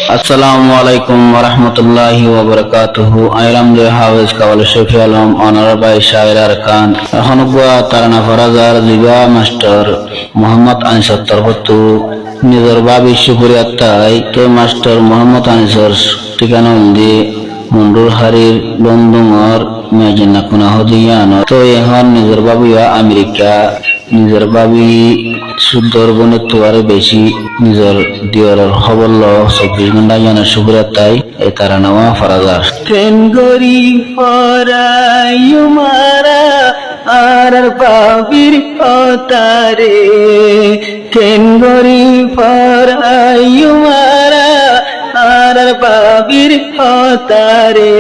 Assalamu alaikum wa rahmatullahi wa barakatuhu. I am the Hafiz Kawal Shafi Alam, honored by Shair Arkan. Hanugwa Tarana Farazar Ziba Master Muhammad Ansar Tarbatu Nizar Babi Shukuriyatai Ke Master Muhammad Ansar Tikanoldi Mundur Harir Londumar Majina Kuna Hodiyano To Yehan Nizar Babi wa Amerika Nizar Babi সুন্দরবনে তোয়ারে বেশি নিজের দিওয়ারের খবর ল 24 ঘন্টা জানার শুক্রিয়া তাই এই তারা নেওয়া ফরাজার কেন গরি ফরায়ু মারা আর বাবির অতারে কেন গরি ফরায়ু মারা আর বাবির অতারে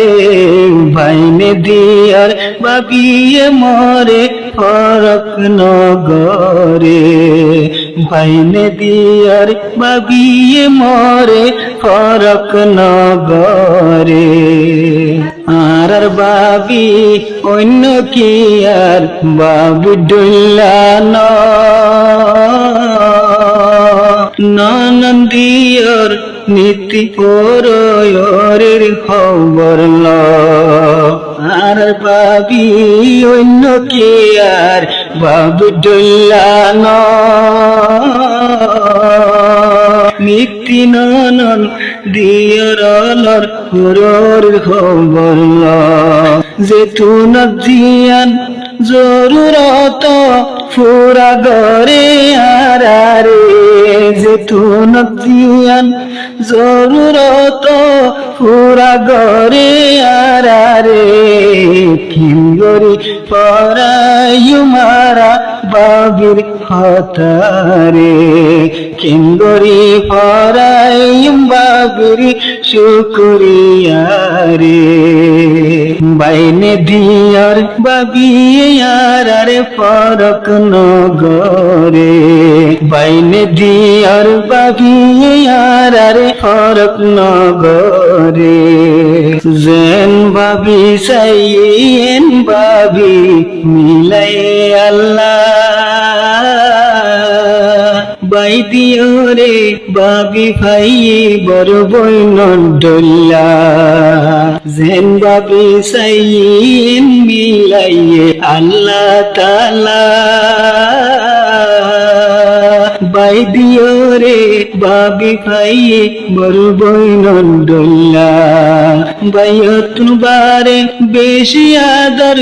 ভাইনে দিয়ার বাবিয়ে মরে ফরক নগরে ভাইনে দিয়ার বাবিয়ে মরে ফরক নগরে আর বাবি অন্য কি আর বাবু ডুল্লা ননন্দিয়র নীতি পরের খবর ল আর বাবি অন্য কি আর বাবু ডুল্লা নীতি ননন দিয়রলর হুরর খবর ল যে তুন জিয়ান জরুরত ফুরা গরে আরে যে তুন জিয়ান জরুরত ফুরা গরে আরে কিঙ্গরি পরায়ু মারা বাবির হতারে কিঙ্গরি পরায়ু বাবির শুকুরিয়া রে বাইনে দিয়ার বাবিয়ার রে ফরক নগরে বাইনে দিয়ার বাবিয়ার রে ফরক নগরে জেন বাবি সাইয়েন বাবি মিলাই আল্লাহ বাই দিও রে বাবি ভাই বড় বইন ডল্লা জেন বাবি সাইয়েন মিলাইয়ে আল্লাহ তাআলা বাই দিও রে বাবি ভাই বড় বইন ডল্লা বাইয়তুন বারে বেশি আদর